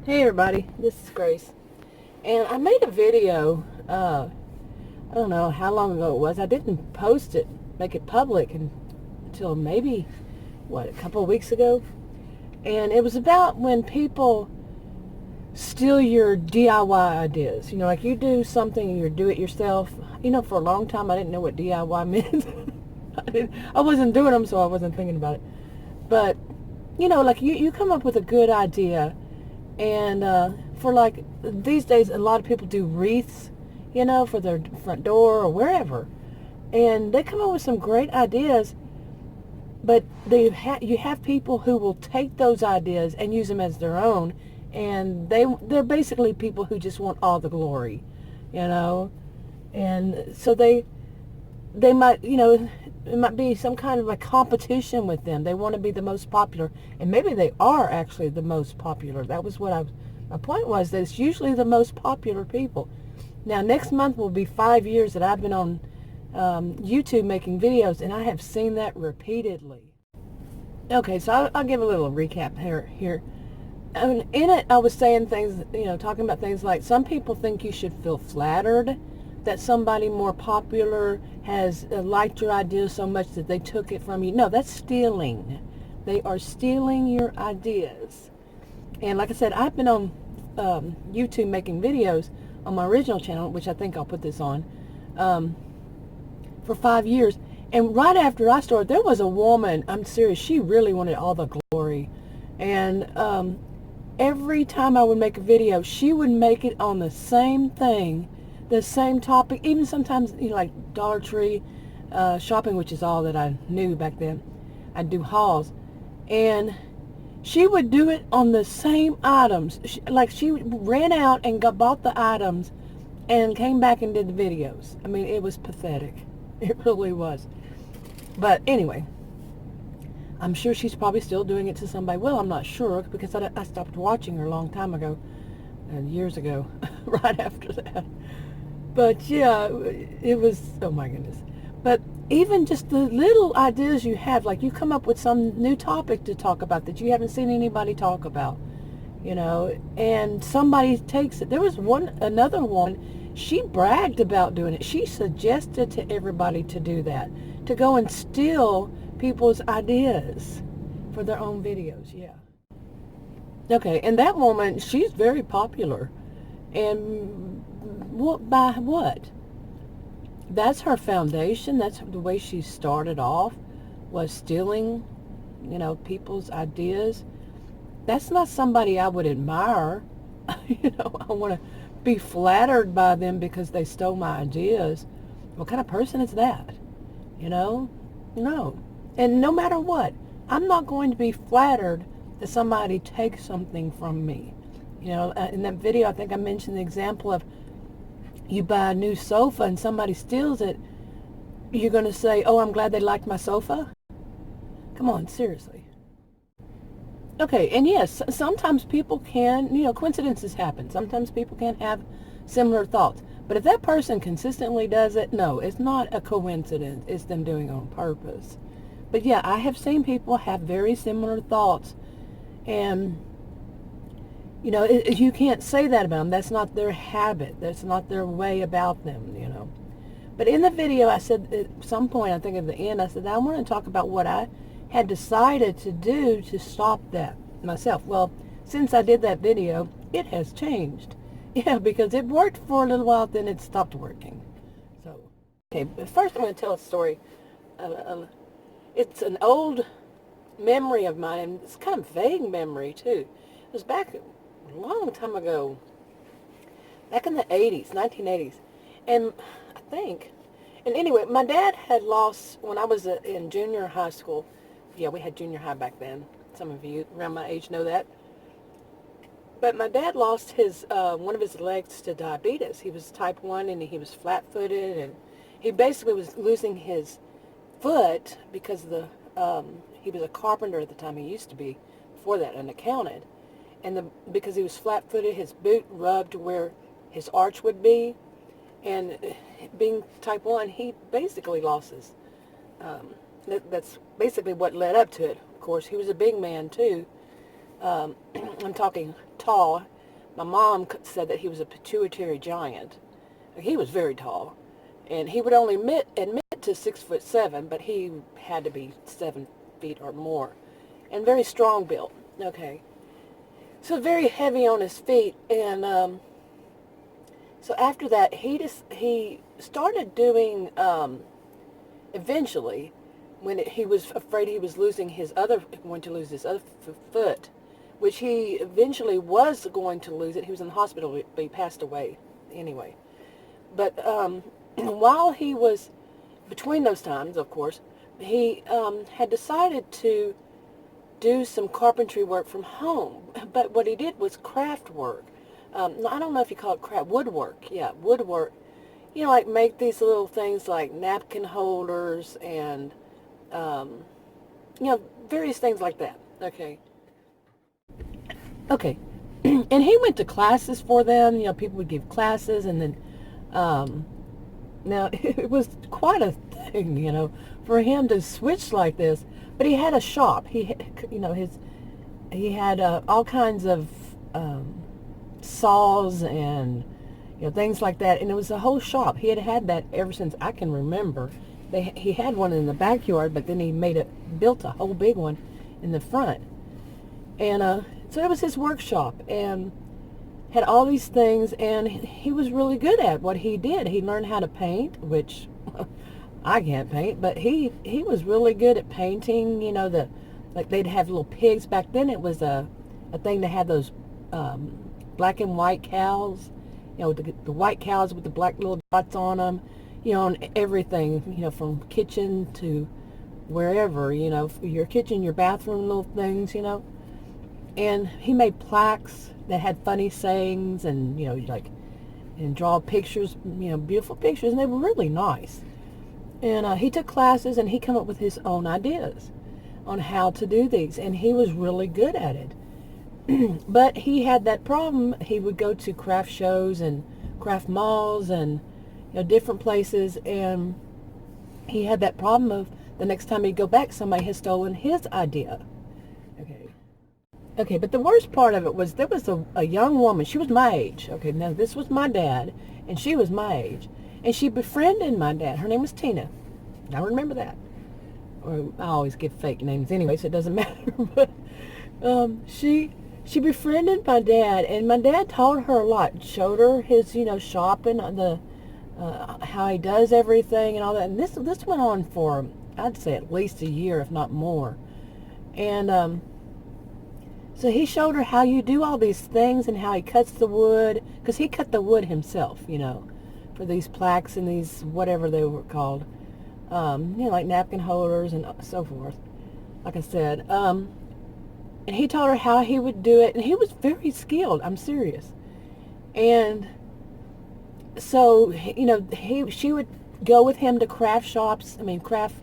Hey everybody, this is Grace, and I made a video, I don't know how long ago it was. I didn't post it, make it public until maybe, a couple of weeks ago, and it was about when people steal your DIY ideas. Like you do something and you do it yourself. For a long time I didn't know what DIY meant. I wasn't doing them, so I wasn't thinking about it. But, like you come up with a good idea. And for like these days, a lot of people do wreaths, for their front door or wherever. And they come up with some great ideas, but you have people who will take those ideas and use them as their own. And they're basically people who just want all the glory, you know. And so they might, it might be some kind of a competition with them. They want to be the most popular, and maybe they are actually the most popular. That was my point was that it's usually the most popular people. Now, next month will be 5 years that I've been on YouTube making videos, and I have seen that repeatedly. Okay, so I'll give a little recap here. And in it, I was saying things, talking about things like some people think you should feel flattered that somebody more popular has liked your idea so much that they took it from you. No, that's stealing. They are stealing your ideas. And like I said, I've been on YouTube making videos on my original channel, which I think I'll put this on, for 5 years. And right after I started, there was a woman, I'm serious, she really wanted all the glory. And every time I would make a video, she would make it on the same thing, the same topic, even sometimes, like Dollar Tree shopping, which is all that I knew back then. I'd do hauls. And she would do it on the same items. She ran out and bought the items and came back and did the videos. I mean, it was pathetic. It really was. But anyway, I'm sure she's probably still doing it to somebody. Well, I'm not sure because I stopped watching her a long time ago, years ago, right after that. But yeah, it was, oh my goodness. But even just the little ideas you have, like you come up with some new topic to talk about that you haven't seen anybody talk about, and somebody takes it. There was another woman, she bragged about doing it. She suggested to everybody to do that, to go and steal people's ideas for their own videos. Yeah. Okay, and that woman, she's very popular. And by what? That's her foundation. That's the way she started off, was stealing, people's ideas. That's not somebody I would admire. I want to be flattered by them because they stole my ideas. What kind of person is that? No. And no matter what, I'm not going to be flattered that somebody takes something from me. In that video, I think I mentioned the example of you buy a new sofa and somebody steals it. You're going to say, oh, I'm glad they liked my sofa? Come on, seriously. Okay, and yes, sometimes people can, coincidences happen. Sometimes people can have similar thoughts. But if that person consistently does it, no, it's not a coincidence. It's them doing it on purpose. But yeah, I have seen people have very similar thoughts. And, you can't say that about them. That's not their habit. That's not their way about them, But in the video, I said at some point, I think at the end, I said, I want to talk about what I had decided to do to stop that myself. Well, since I did that video, it has changed. Yeah, because it worked for a little while, then it stopped working. So, okay, but first I'm going to tell a story. It's an old memory of mine, and it's kind of vague memory, too. It was back a long time ago, back in the 80s, 1980s. And I think, and anyway, my dad had lost, when I was in junior high school, yeah, we had junior high back then. Some of you around my age know that. But my dad lost one of his legs to diabetes. He was type 1 and he was flat-footed, and he basically was losing his foot because he was a carpenter at the time. He used to be before that, an accountant. And because he was flat-footed, his boot rubbed where his arch would be. And being type 1, he basically lost his, that's basically what led up to it. Of course, he was a big man, too. I'm talking tall. my mom said that he was a pituitary giant. He was very tall, and he would only admit to 6'7", but he had to be 7 feet or more, and very strong built. Okay, so very heavy on his feet, and so after that, he started doing eventually, when he was afraid he was going to lose his other foot, which he eventually was going to lose it. He was in the hospital, but he passed away anyway. But while he was between those times, of course, he had decided to do some carpentry work from home. But what he did was craft work. I don't know if you call it woodwork. Yeah, woodwork. You know, like make these little things like napkin holders and, various things like that. Okay. Okay. And he went to classes for them. You know, people would give classes, and then, now it was quite a thing, for him to switch like this. But he had a shop. He had all kinds of saws and things like that, and it was a whole shop. He had that ever since I can remember. He had one in the backyard, but then he built a whole big one in the front, and so it was his workshop, and had all these things, and he was really good at what he did. He learned how to paint, which I can't paint, but he was really good at painting. Like they'd have little pigs. Back then it was a thing to have those black and white cows, the white cows with the black little dots on them, on everything, from kitchen to wherever, your kitchen, your bathroom, little things, and he made plaques that had funny sayings, and and draw pictures, beautiful pictures, and they were really nice. And he took classes, and he came up with his own ideas on how to do these, and he was really good at it. But he had that problem. He would go to craft shows and craft malls and different places, and he had that problem of the next time he'd go back, somebody had stolen his idea. Okay, but the worst part of it was there was a young woman. She was my age. Okay, now this was my dad, and she was my age. And she befriended my dad. Her name was Tina. I remember that. Or I always give fake names anyway, so it doesn't matter. But she befriended my dad, and my dad taught her a lot. Showed her his, shop and how he does everything and all that. And this went on for, I'd say, at least a year, if not more. And so he showed her how you do all these things and how he cuts the wood, because he cut the wood himself, for these plaques and these whatever they were called, like napkin holders and so forth, like I said. And he taught her how he would do it, and he was very skilled. I'm serious. And so, she would go with him to craft shops, craft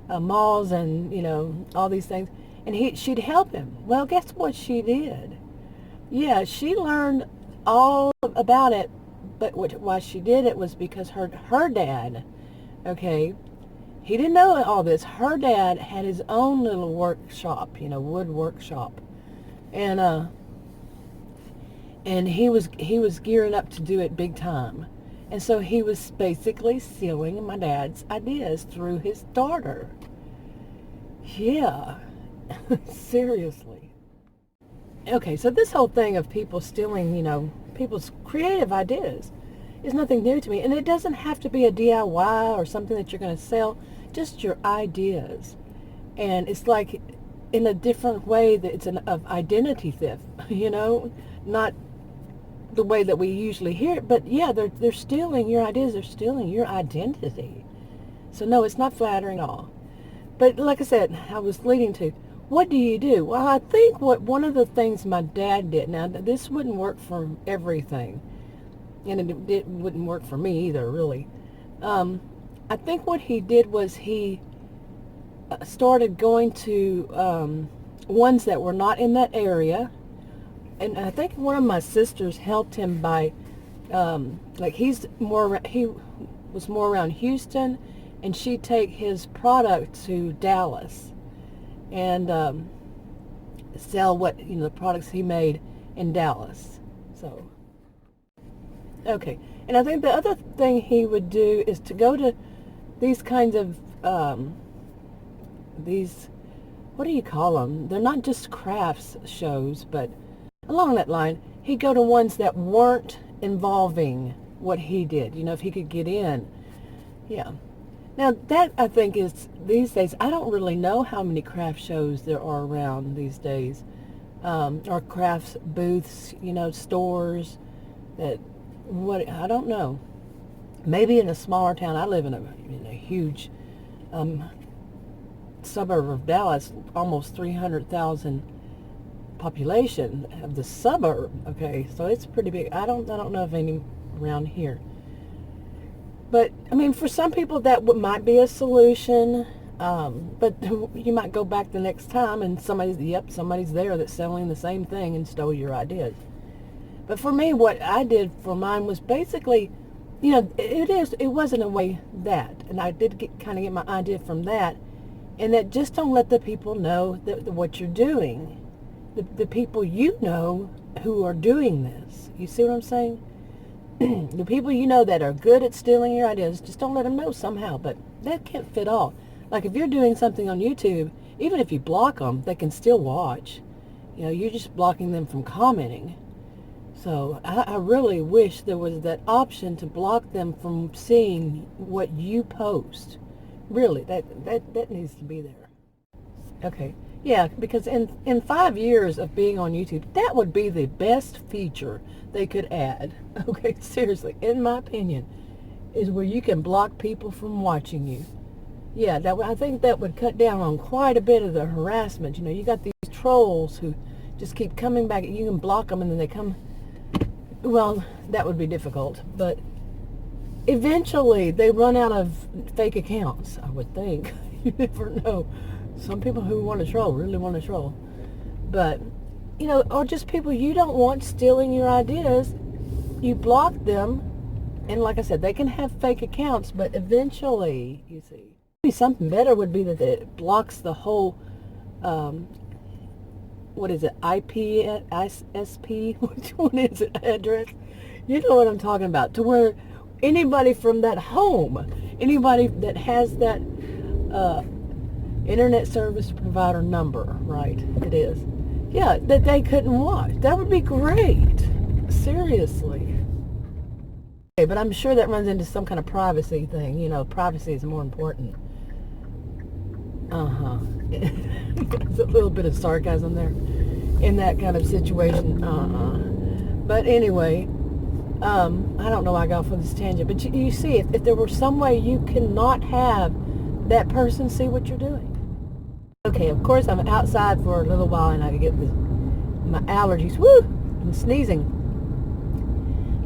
malls and, all these things. And she'd help him. Well, guess what she did? Yeah, she learned all about it, but why she did it was because her dad, okay, he didn't know all this. Her dad had his own little workshop, wood workshop, and he was gearing up to do it big time, and so he was basically stealing my dad's ideas through his daughter. Yeah. Seriously. Okay, so this whole thing of people stealing, people's creative ideas is nothing new to me. And it doesn't have to be a DIY or something that you're going to sell, just your ideas. And it's like in a different way that it's of identity theft, not the way that we usually hear it. But yeah, they're stealing your ideas. They're stealing your identity. So no, it's not flattering at all. But like I said, I was leading to, what do you do? Well, I think one of the things my dad did, now this wouldn't work for everything, and it wouldn't work for me either, really. I think what he did was he started going to ones that were not in that area, and I think one of my sisters helped him by, he was more around Houston, and she'd take his product to Dallas and sell the products he made in Dallas. So, okay. And I think the other thing he would do is to go to these kinds of, these, what do you call them? They're not just crafts shows, but along that line, he'd go to ones that weren't involving what he did, if he could get in. Yeah. Now, that, I think, is, these days, I don't really know how many craft shows there are around these days, or crafts booths, stores that, I don't know. Maybe in a smaller town. I live in a huge suburb of Dallas, almost 300,000 population of the suburb. Okay, so it's pretty big. I don't know of any around here. But, I mean, for some people that might be a solution, but you might go back the next time and somebody's there that's selling the same thing and stole your ideas. But for me, what I did for mine was basically, it wasn't a way that, and I did kind of get my idea from that, and that just don't let the people know that what you're doing, the people who are doing this. You see what I'm saying? The people that are good at stealing your ideas, just don't let them know somehow. But that can't fit all. Like if you're doing something on YouTube, even if you block them, they can still watch. You're just blocking them from commenting. So I really wish there was that option to block them from seeing what you post. Really, that needs to be there. Okay. Yeah, because in 5 years of being on YouTube, that would be the best feature they could add. Okay, seriously, in my opinion, is where you can block people from watching you. Yeah, I think that would cut down on quite a bit of the harassment. You got these trolls who just keep coming back. You can block them and then they come. Well, that would be difficult, but eventually they run out of fake accounts, I would think. You never know. Some people who want to troll really want to troll. But, or just people you don't want stealing your ideas, you block them. And like I said, they can have fake accounts, but eventually, you see. Maybe something better would be that it blocks the whole, what is it, ISP? Which one is it, address? You know what I'm talking about. To where anybody from that home, anybody that has that, internet service provider number, right? It is. Yeah, that they couldn't watch. That would be great. Seriously. Okay, but I'm sure that runs into some kind of privacy thing. Privacy is more important. There's a little bit of sarcasm there in that kind of situation. But anyway, I don't know why I got off on this tangent, but you see, if there were some way you cannot have that person see what you're doing. Okay, of course I'm outside for a little while and I get my allergies, and sneezing.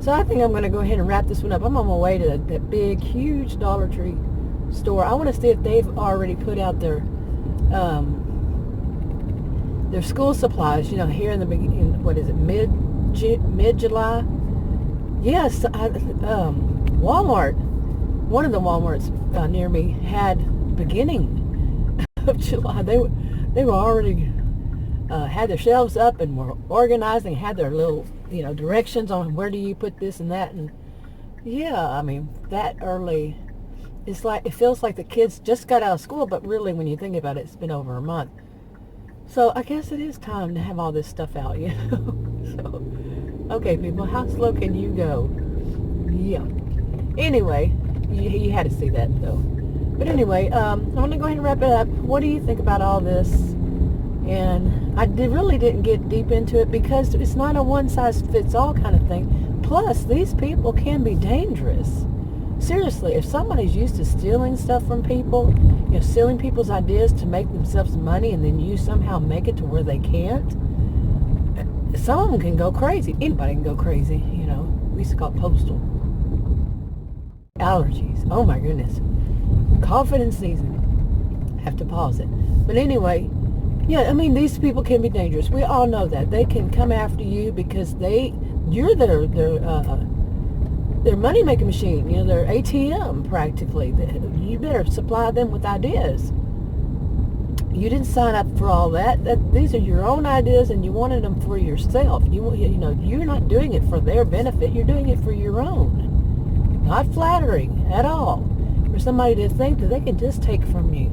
So I think I'm going to go ahead and wrap this one up. I'm on my way to that big, huge Dollar Tree store. I want to see if they've already put out their school supplies, here in the beginning, what is it, mid-July? Yes, Walmart, one of the Walmarts near me had beginning of July. They were already had their shelves up and were organizing, had their little directions on where do you put this and that, and yeah, I mean that early. It's like it feels like the kids just got out of school, but really when you think about it, it's been over a month. So I guess it is time to have all this stuff out, So okay, people, how slow can you go? Yeah. Anyway, you had to see that though. But anyway, I'm going to go ahead and wrap it up. What do you think about all this? And I really didn't get deep into it because it's not a one-size-fits-all kind of thing. Plus, these people can be dangerous. Seriously, if somebody's used to stealing stuff from people, stealing people's ideas to make themselves money, and then you somehow make it to where they can't, some of them can go crazy. Anybody can go crazy, We used to call it postal. Allergies. Oh my goodness. Coughing and sneezing. Have to pause it. But anyway, yeah, I mean, these people can be dangerous. We all know that. They can come after you because you're their money-making machine, their ATM practically. You better supply them with ideas. You didn't sign up for all that. These are your own ideas, and you wanted them for yourself. You're not doing it for their benefit. You're doing it for your own. Not flattering at all. For somebody to think that they can just take from you.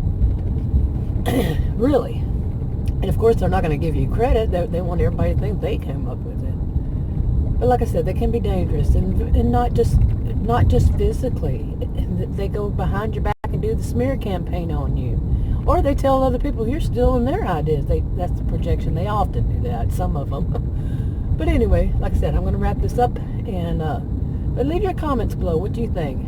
Really. And of course, they're not going to give you credit. They want everybody to think they came up with it. But like I said, they can be dangerous, and not just physically. They go behind your back and do the smear campaign on you. Or they tell other people you're stealing their ideas. That's the projection. They often do that, some of them. But anyway, like I said, I'm going to wrap this up. And but leave your comments below. What do you think?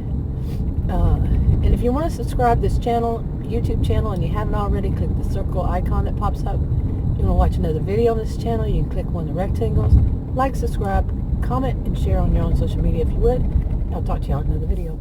And if you want to subscribe to this channel, YouTube channel, and you haven't already, click the circle icon that pops up. If you want to watch another video on this channel, you can click one of the rectangles. Like, subscribe, comment, and share on your own social media if you would. I'll talk to you on another video.